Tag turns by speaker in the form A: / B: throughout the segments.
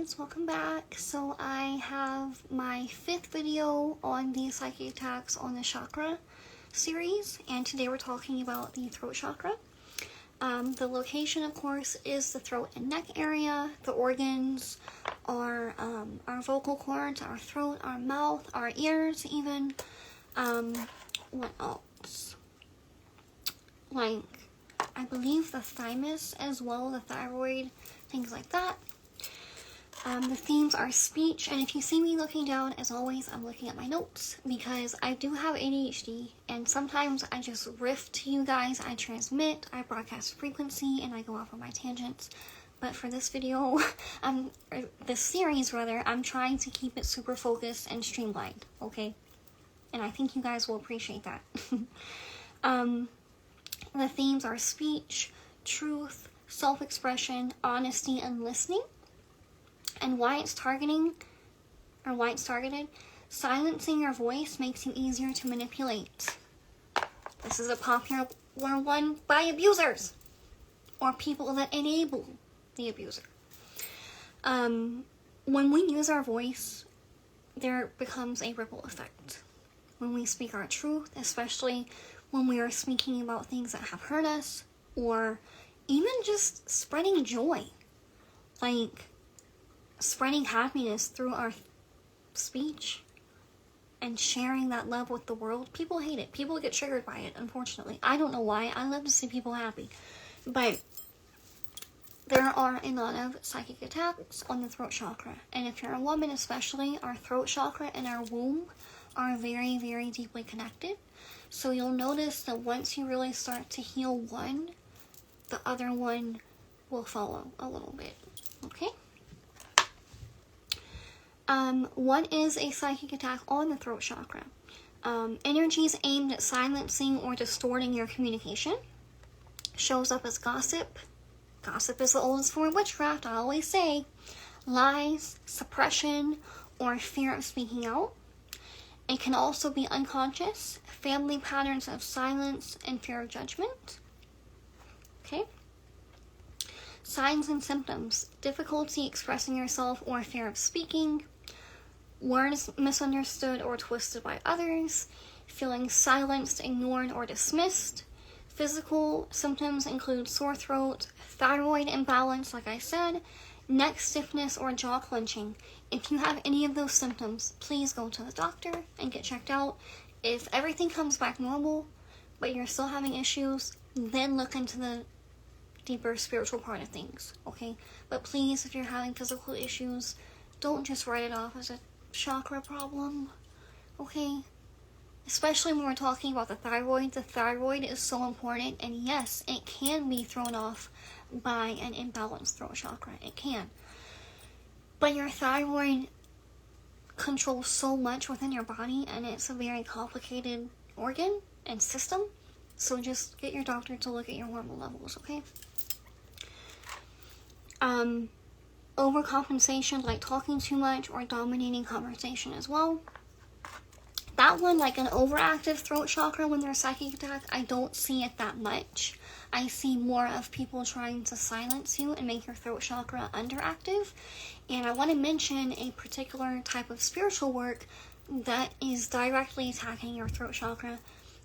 A: guys, welcome back. So I have my 5th video on the psychic attacks on the chakra series, and today we're talking about the throat chakra. The location, of course, is the throat and neck area. The organs are our vocal cords, our throat, our mouth, our ears even. What else? Like, I believe the thymus as well, the thyroid, things like that. The themes are speech, and if you see me looking down, as always, I'm looking at my notes because I do have ADHD, and sometimes I just riff to you guys. I transmit, I broadcast frequency, and I go off on my tangents. But for this video, this series rather, I'm trying to keep it super focused and streamlined, okay? And I think you guys will appreciate that. The themes are speech, truth, self-expression, honesty, and listening. And why it's targeted, silencing your voice makes you easier to manipulate. This is a popular one by abusers or people that enable the abuser. When we use our voice, there becomes a ripple effect. When we speak our truth, especially when we are speaking about things that have hurt us, or even just spreading joy, like spreading happiness through our speech and sharing that love with the world. People hate it. People get triggered by it, unfortunately. I don't know why. I love to see people happy. But there are a lot of psychic attacks on the throat chakra. And if you're a woman especially, our throat chakra and our womb are very, very deeply connected. So you'll notice that once you really start to heal one, the other one will follow a little bit. Okay? What is a psychic attack on the throat chakra? Energies aimed at silencing or distorting your communication. Shows up as gossip. Gossip is the oldest form of witchcraft, I always say. Lies, suppression, or fear of speaking out. It can also be unconscious, family patterns of silence, and fear of judgment. Okay? Signs and symptoms: difficulty expressing yourself or fear of speaking, words misunderstood or twisted by others, feeling silenced, ignored, or dismissed. Physical symptoms include sore throat, thyroid imbalance, like I said, neck stiffness, or jaw clenching. If you have any of those symptoms, please go to the doctor and get checked out. If everything comes back normal, but you're still having issues, then look into the deeper spiritual part of things, okay? But please, if you're having physical issues, don't just write it off as a chakra problem, okay? Especially when we're talking about the thyroid. The thyroid is so important, and yes, it can be thrown off by an imbalanced throat chakra. It can. But your thyroid controls so much within your body, and it's a very complicated organ and system. So just get your doctor to look at your hormone levels, okay? Overcompensation, like talking too much or dominating conversation as well. That one, like an overactive throat chakra when there's psychic attack, I don't see it that much. I see more of people trying to silence you and make your throat chakra underactive. And I want to mention a particular type of spiritual work that is directly attacking your throat chakra,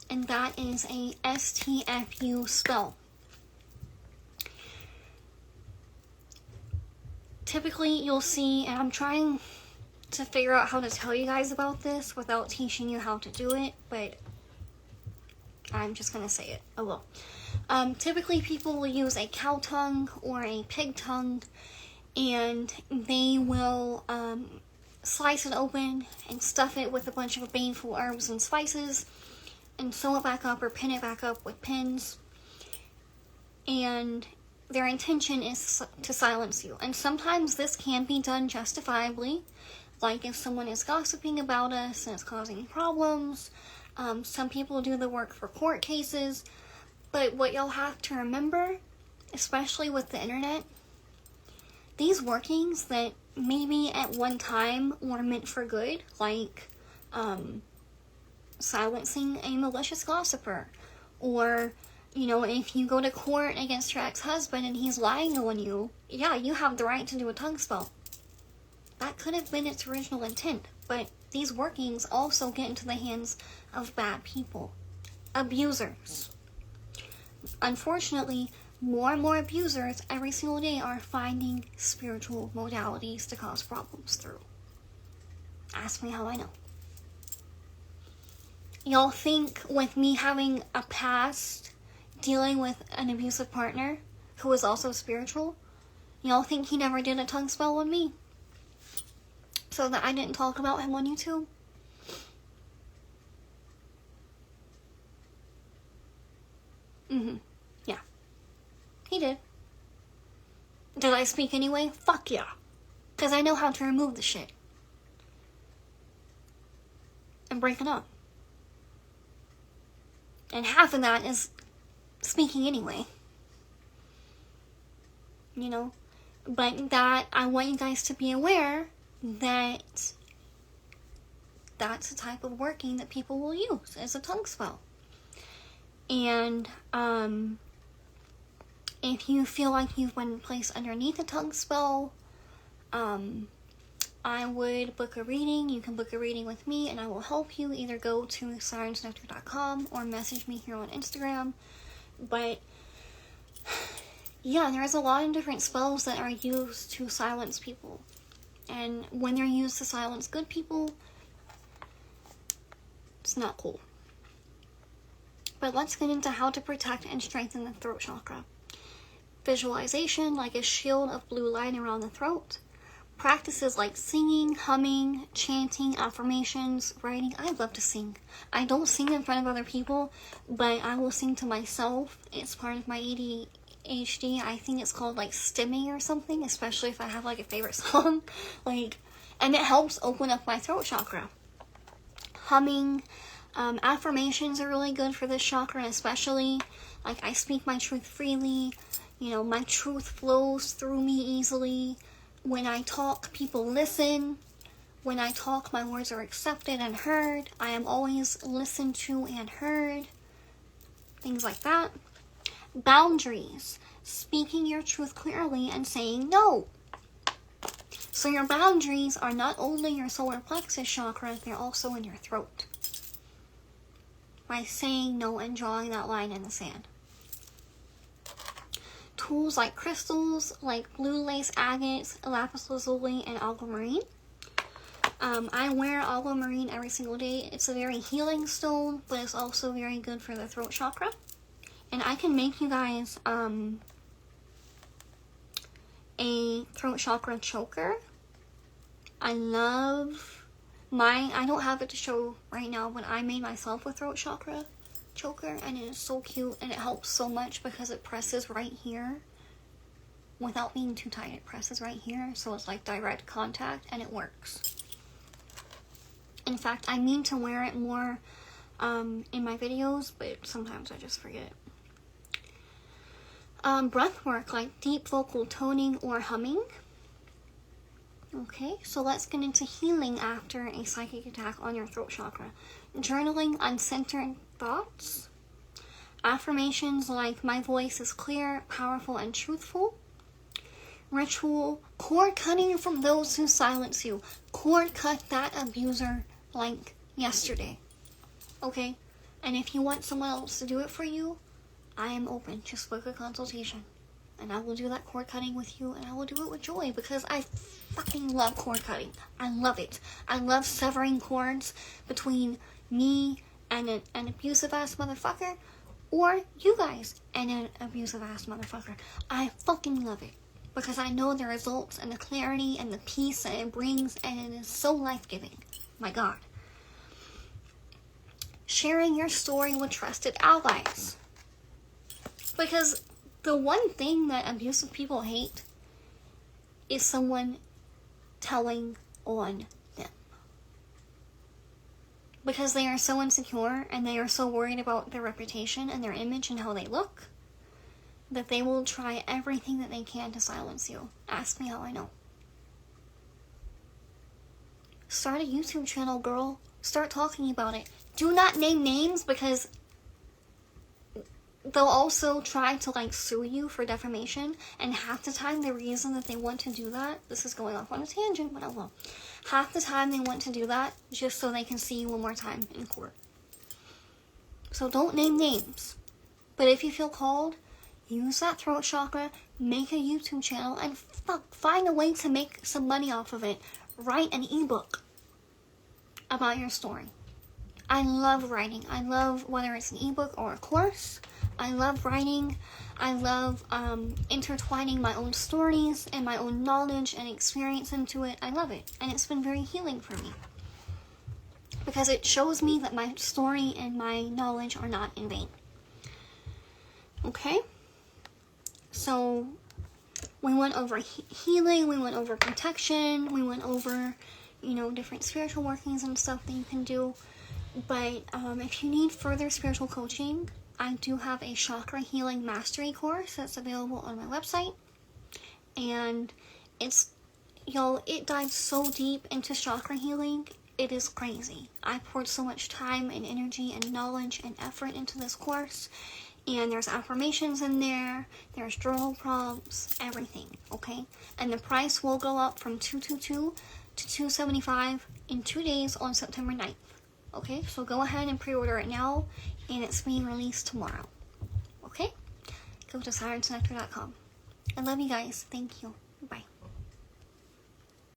A: and that is a STFU spell. Typically, you'll see, and I'm trying to figure out how to tell you guys about this without teaching you how to do it, but I'm just gonna say it. I will. Typically, people will use a cow tongue or a pig tongue, and they will slice it open and stuff it with a bunch of baneful herbs and spices, and sew it back up or pin it back up with pins. And their intention is to silence you. And sometimes this can be done justifiably, like if someone is gossiping about us and it's causing problems. Some people do the work for court cases. But what you'll have to remember, especially with the internet, these workings that maybe at one time were meant for good, like silencing a malicious gossiper, or, you know, if you go to court against your ex-husband and he's lying on you, yeah, you have the right to do a tongue spell. That could have been its original intent, but these workings also get into the hands of bad people. Abusers. Unfortunately, more and more abusers every single day are finding spiritual modalities to cause problems through. Ask me how I know. Y'all think with me having a past dealing with an abusive partner who was also spiritual, y'all think he never did a tongue spell on me so that I didn't talk about him on YouTube? Yeah. He did. Did I speak anyway? Fuck yeah. Because I know how to remove the shit. And break it up. And half of that is speaking anyway. You know? But that, I want you guys to be aware that that's the type of working that people will use as a tongue spell. And, if you feel like you've been placed underneath a tongue spell, I would book a reading. You can book a reading with me and I will help you. Either go to sirensnectar.com or message me here on Instagram. But yeah, there's a lot of different spells that are used to silence people. And when they're used to silence good people, it's not cool. But let's get into how to protect and strengthen the throat chakra. Visualization, like a shield of blue light around the throat. Practices like singing, humming, chanting, affirmations, writing. I love to sing. I don't sing in front of other people, but I will sing to myself. It's part of my ADHD. I think it's called like stimming or something, especially if I have like a favorite song. And it helps open up my throat chakra. Humming, affirmations are really good for this chakra, especially like I speak my truth freely. You know, my truth flows through me easily. When I talk, people listen. When I talk, my words are accepted and heard. I am always listened to and heard. Things like that. Boundaries. Speaking your truth clearly and saying no. So your boundaries are not only your solar plexus chakra, they're also in your throat. By saying no and drawing that line in the sand. Tools like crystals, like blue lace agates, lapis lazuli, and aquamarine. I wear aquamarine every single day. It's a very healing stone, but it's also very good for the throat chakra. And I can make you guys a throat chakra choker. I don't have it to show right now, but I made myself a throat chakra choker, and it is so cute, and it helps so much because it presses right here without being too tight. It presses right here, so it's like direct contact, and it works. In fact, I mean to wear it more in my videos, but sometimes I just forget. Breath work, like deep vocal toning or humming. Okay, so let's get into healing after a psychic attack on your throat chakra. Journaling uncensored thoughts. Affirmations like my voice is clear, powerful, and truthful. Ritual, cord cutting from those who silence you. Cord cut that abuser like yesterday. Okay? And if you want someone else to do it for you, I am open. Just book a consultation. And I will do that cord cutting with you, and I will do it with joy because I fucking love cord cutting. I love it. I love severing cords between me and an abusive ass motherfucker, or you guys and an abusive ass motherfucker. I fucking love it because I know the results and the clarity and the peace that it brings, and it is so life-giving. My God. Sharing your story with trusted allies. Because the one thing that abusive people hate is someone telling on them. Because they are so insecure and they are so worried about their reputation and their image and how they look that they will try everything that they can to silence you. Ask me how I know. Start a YouTube channel, girl. Start talking about it. Do not name names because they'll also try to like sue you for defamation, and half the time the reason that they want to do that, this is going off on a tangent, but I will. Half the time they want to do that just so they can see you one more time in court. So don't name names. But if you feel called, use that throat chakra, make a YouTube channel, and find a way to make some money off of it. Write an ebook about your story. I love writing. I love whether it's an ebook or a course. I love writing. I love intertwining my own stories and my own knowledge and experience into it. I love it. And it's been very healing for me. Because it shows me that my story and my knowledge are not in vain. Okay? So, we went over healing, we went over protection, we went over, different spiritual workings and stuff that you can do. But if you need further spiritual coaching, I do have a chakra healing mastery course that's available on my website. And it dives so deep into chakra healing, it is crazy. I poured so much time and energy and knowledge and effort into this course. And there's affirmations in there, there's journal prompts, everything, okay? And the price will go up from $222 to $275 in 2 days on September 9th. Okay, so go ahead and pre-order it now, and it's being released tomorrow. Okay? Go to sirensnectar.com. I love you guys. Thank you. Bye.